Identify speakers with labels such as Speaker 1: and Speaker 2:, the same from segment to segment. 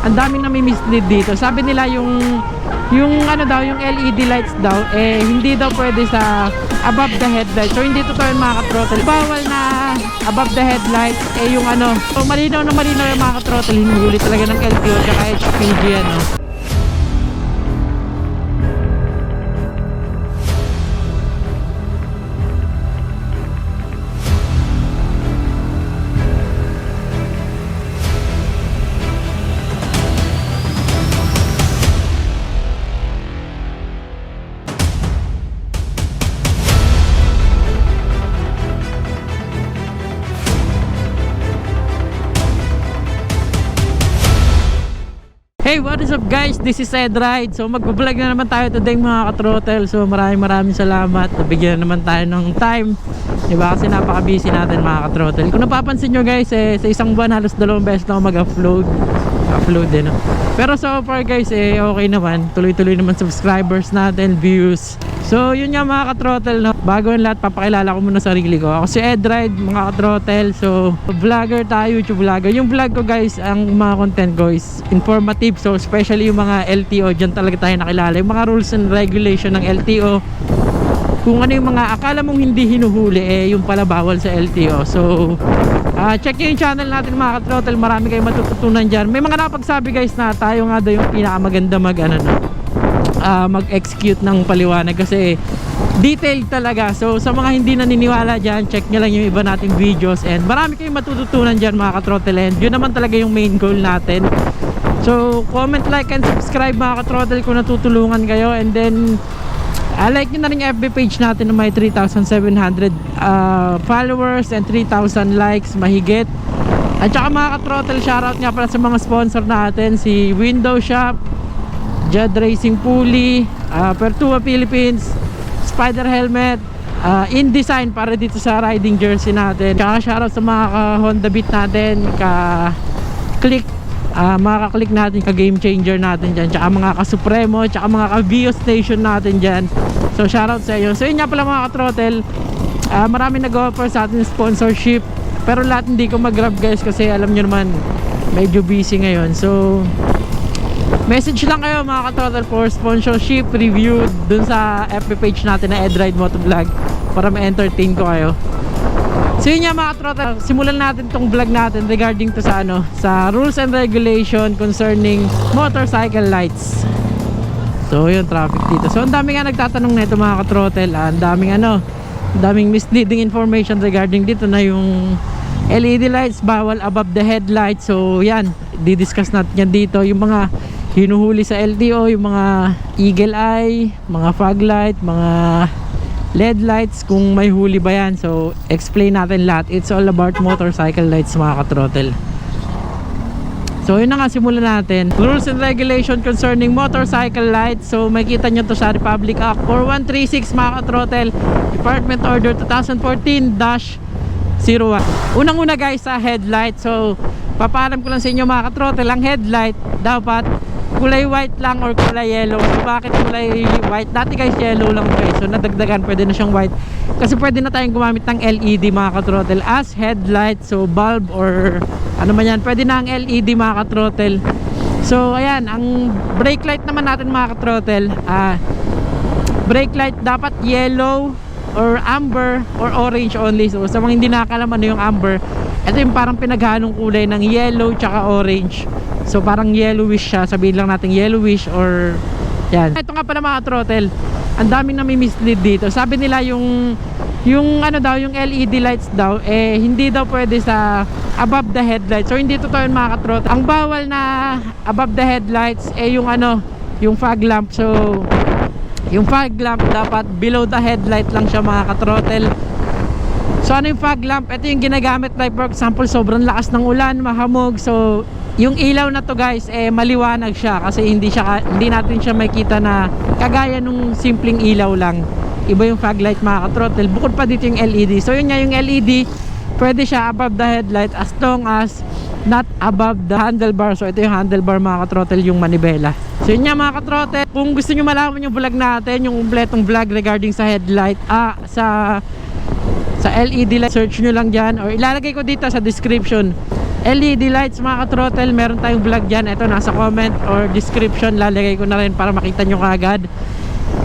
Speaker 1: ang daming nami-mislead dito. Sabi nila yung ano daw, yung LED lights daw, eh hindi daw pwede sa above the headlight. So hindi totoo yun mga ka-throttle. Bawal na above the headlight, eh yung ano. So malinaw na malinaw yung mga ka-throttle. Hinuli talaga ng LTO at HPG ano. Hey, what is up guys? This is Edride. So mag-vlog na naman tayo today mga ka-throttle. So maraming salamat. Nabigyan naman tayo ng time. Diba kasi napaka-busy natin mga ka-throttle. Kung napapansin nyo guys, sa isang buwan halos 2 beses na ako mag-upload din. Pero so far guys, okay naman. Tuloy-tuloy naman subscribers natin, views. So yun nga mga ka-throttle, no? Bago yung lahat, papakilala ko muna sarili ko. Ako si Edride mga ka-throttle. So vlogger tayo, YouTube vlogger. Yung vlog ko guys, ang mga content ko is informative. So especially yung mga LTO, dyan talaga tayo nakilala. Yung mga rules and regulation ng LTO, kung ano yung mga akala mong hindi hinuhuli, yung pala bawal sa LTO. So check yung channel natin mga ka-throttle. Marami kayong matututunan dyan. May mga napagsabi guys na tayo nga daw yung pinakamaganda mag-execute ng paliwanag kasi detailed talaga. So sa mga hindi naniniwala dyan, check nyo lang yung iba nating videos. And marami kayong matututunan dyan mga ka-throttle. And yun naman talaga yung main goal natin. So comment, like, and subscribe mga ka-throttle kung natutulungan kayo. And then like nyo na rin yung FB page natin na may 3,700 followers and 3,000 likes mahigit. At saka mga ka-throttle, shoutout nga pala sa mga sponsor natin, si Window Shop, Jed Racing Huli, Pertua Philippines, Spider Helmet, InDesign para dito sa riding jersey natin. Tsaka shoutout sa mga Honda Beat natin, ka-click, mga ka-click natin, ka-game changer natin dyan, tsaka mga ka-supremo, tsaka mga ka-Vio station natin dyan. So shoutout sa inyo. So yun nga pala mga ka-throttle, marami nag-offer sa atin sponsorship, pero lahat hindi ko mag-grab guys kasi alam nyo naman medyo busy ngayon. So message lang kayo mga ka-throttle for sponsorship review dun sa FB page natin na Edride Motovlog para ma-entertain ko kayo. So yun nga mga ka-throttle, simulan natin tong vlog natin regarding to sa sa rules and regulation concerning motorcycle lights. So yun, traffic dito. So ang dami nga nagtatanong nito mga ka-throttle, ang daming misleading information regarding dito na yung LED lights bawal above the headlight. So yan, di-discuss natin yan dito. Yung mga hinuhuli sa LTO, yung mga eagle eye, mga fog light, mga LED lights, kung may huli ba yan. So explain natin lahat. It's all about motorcycle lights mga ka-throttle. So yun na nga, simulan natin. Rules and regulation concerning motorcycle lights. So makikita nyo to sa Republic Act 4136 mga ka-throttle, Department Order 2014-01. Unang-una guys sa headlight. So papaalam ko lang sa inyo mga ka-throttle, ang headlight dapat kulay white lang or kulay yellow. So bakit kulay white? Dati guys yellow lang guys. So nadagdagan, pwede na siyang white kasi pwede na tayong gumamit ng LED mga ka-throttle as headlight. So bulb or ano man yan, pwede na ang LED mga ka-throttle. So ayan, ang brake light naman natin mga ka-throttle, brake light dapat yellow or amber or orange only. So sa mga hindi nakakalam ano yung amber, ito yung parang pinaghalong kulay ng yellow tsaka orange. So parang yellowish siya, sabihin lang natin yellowish or yan. Ito nga pala mga throttle, ang daming nami-mislead dito. Sabi nila yung ano daw, yung LED lights daw, hindi daw pwede sa above the headlights. So hindi totoo yun mga ka-throttle. Ang bawal na above the headlights, yung yung fog lamp. So yung fog lamp dapat below the headlight lang siya mga ka-throttle. So ano yung fog lamp? Ito yung ginagamit, like for example sobrang lakas ng ulan, mahamog. So yung ilaw na to guys, maliwanag siya kasi hindi natin siya makita na kagaya nung simpleng ilaw lang. Iba yung fog light mga ka-throttle. Bukod pa dito yung LED. So yun nga, yung LED pwede siya above the headlight as long as not above the handlebar. So ito yung handlebar mga ka-throttle, yung manibela. So yun nga mga ka-throttle, kung gusto nyo malaman yung vlog natin, yung kompletong vlog regarding sa headlight, sa LED light, search nyo lang dyan or ilalagay ko dito sa description. LED lights mga ka-throttle, meron tayong vlog dyan. Ito nasa comment or description, lalagay ko na rin para makita nyo kaagad.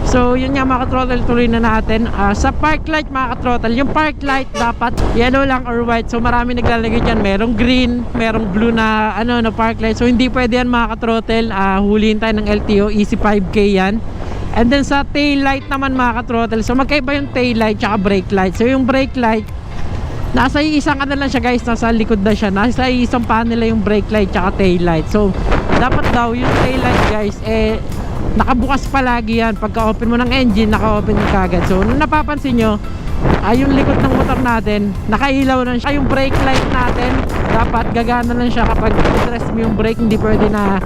Speaker 1: So yun nga mga ka-throttle, tuloy na natin. Sa park light mga ka-throttle, yung park light dapat yellow lang or white. So marami naglalagay dyan, merong green, merong blue na na park light. So hindi pwede yan mga ka-throttle. Huliin tayo ng LTO, easy 5K yan. And then sa tail light naman mga ka-throttle, so magkaiba yung tail light tsaka brake light. So yung brake light, nasa isang lang siya guys, nasa likod na siya. Nasa isang panel lang yung brake light tsaka tail light. So dapat daw yung tail light guys nakabukas palagi yan. Pagka open mo ng engine, naka-open yung kagad. So nung napapansin nyo, yung likod ng motor natin nakailaw na siya. Yung brake light natin dapat gagana lang siya kapag i-press mo yung brake. Hindi pwede na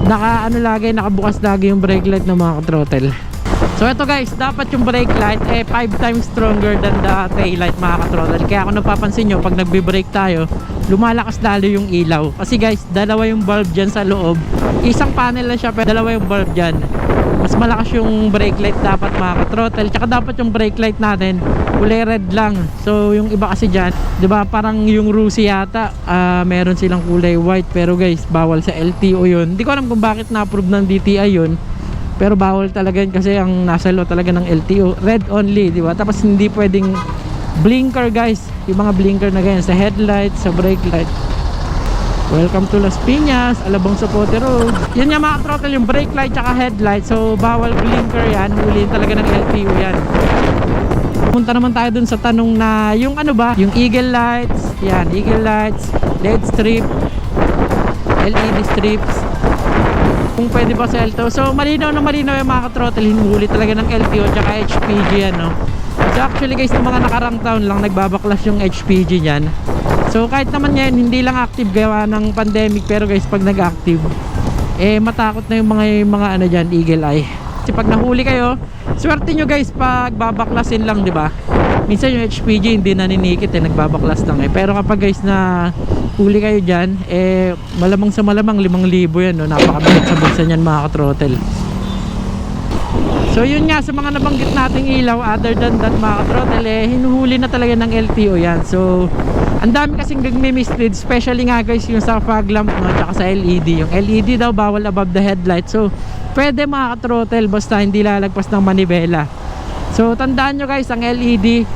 Speaker 1: nakabukas lagi yung brake light ng mga ka-throttle. So ito guys, dapat yung brake light 5 times stronger than the tail light mga ka-throttle. Kaya kung napapansin nyo, pag nagbe-brake tayo, lumalakas lalo yung ilaw. Kasi guys, dalawa yung bulb dyan sa loob. Isang panel lang siya, pero dalawa yung bulb dyan. Mas malakas yung brake light dapat mga ka-throttle. Tsaka dapat yung brake light natin kulay red lang. So yung iba kasi dyan, diba, parang yung Rusi yata meron silang kulay white. Pero guys, bawal sa LTO yun. Hindi ko alam kung bakit na-approve ng DTI yun, pero bawal talaga yun kasi ang nasa law talaga ng LTO red only, di ba? Tapos hindi pwedeng blinker guys, yung mga blinker na ganyan sa headlight, sa brake light. Welcome to Las Piñas, Alabang Zapote Road. Yan nga mga throttle, yung brake light tsaka headlight. So bawal blinker yan, huliin talaga ng LTO yan. Punta naman tayo dun sa tanong na yung yung eagle lights. Yan, eagle lights, LED strip, LED strips, kung pwede ba sa LTO. So malinaw na malinaw yung mga ka-throttle, hinuhuli talaga ng LTO tsaka HPG yan, no? So actually guys, yung mga nakarang taon lang nagbabaklas yung HPG nyan. So kahit naman yan, hindi lang active gawa ng pandemic. Pero guys, pag nag-active, matakot na yung mga dyan, eagle eye. Kasi pag nahuli kayo, swerte nyo guys pag babaklasin lang, di ba? Minsan yung HPG hindi naninikit, nagbabaklas lang Pero kapag guys na huli kayo dyan, malamang sa malamang 5,000 yan, no? Napakabigat sa bulsa nyan mga ka-throttle. So yun nga, sa mga nabanggit nating ilaw, other than that mga ka-throttle, hinuhuli na talaga ng LTO yan. So ang dami kasing nagmi-mislead, especially nga guys yung sa fog lamp, no? Tsaka sa LED. Yung LED daw bawal above the headlight. So pwede mga ka-throttle basta hindi lalagpas ng manibela. So tandaan nyo guys, ang LED,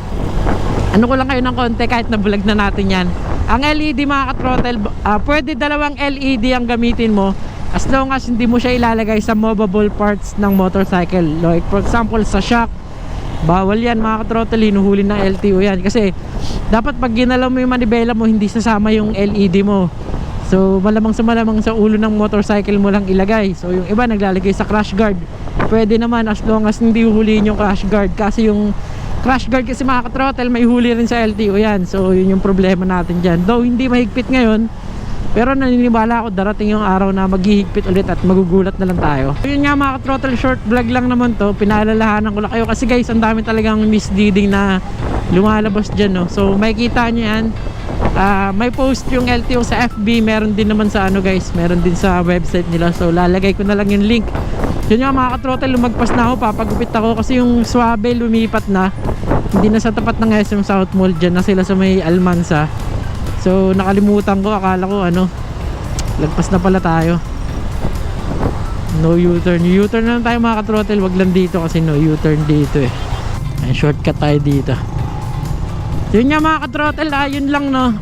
Speaker 1: ano ko lang kayo ng konti kahit na-vlog na natin yan. Ang LED mga ka-throttle, pwede dalawang LED ang gamitin mo as long as hindi mo siya ilalagay sa movable parts ng motorcycle. Like for example sa shock, bawal yan mga ka-throttle, hinuhuli ng LTO yan. Kasi dapat pag ginalaw mo yung manibela mo, hindi sasama yung LED mo. So malamang sa ulo ng motorcycle mo lang ilagay. So yung iba naglalagay sa crash guard, pwede naman as long as hindi huliin yung crash guard. Kasi yung crash guard kasi mga ka-throttle, may huli rin sa LTO yan. So yun yung problema natin dyan. Though hindi mahigpit ngayon, pero naniniwala ako darating yung araw na maghihigpit ulit at magugulat na lang tayo. So yun nga mga ka-throttle, short vlog lang naman to. Pinaalalahanan ko lang kayo kasi guys, ang dami talagang misleading na lumalabas dyan, no? So makikita nyo yan. May post yung LTO sa FB, meron din naman sa guys, meron din sa website nila. So lalagay ko na lang yung link. Yun nga mga ka-throttle, lumagpas na ako, papagupit ako kasi yung swabe lumipat na. Hindi na sa tapat ng SM South Mall, dyan na sila sa may Almansa. So nakalimutan ko, akala ko lagpas na pala tayo. No U-turn, U-turn na lang tayo mga ka-throttle, wag lang dito kasi no U-turn dito Ay, shortcut tayo dito. Yun nga mga ka-throttle, yun lang, no.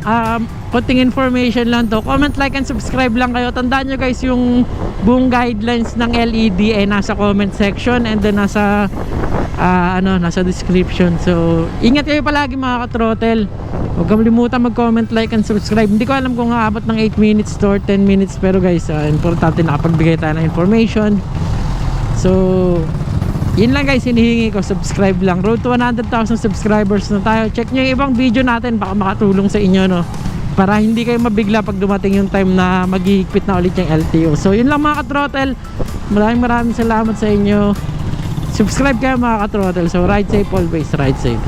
Speaker 1: Konting information lang to. Comment, like, and subscribe lang kayo. Tandaan nyo guys, yung buong guidelines ng LED nasa comment section and then nasa nasa description. So ingat kayo palagi mga ka-throttle. Huwag kalimutan mag-comment, like, and subscribe. Hindi ko alam kung aabot ng 8 minutes to or 10 minutes, pero guys, importante nakapagbigay tayo ng information. So yun lang guys, hinihingi ko, subscribe lang. Road to 100,000 subscribers na tayo. Check nyo yung ibang video natin, baka makatulong sa inyo, no? Para hindi kayo mabigla pag dumating yung time na maghihigpit na ulit yung LTO. So yun lang mga ka-throttle, maraming salamat sa inyo. Subscribe kayo mga ka-throttle. So ride safe, always ride safe.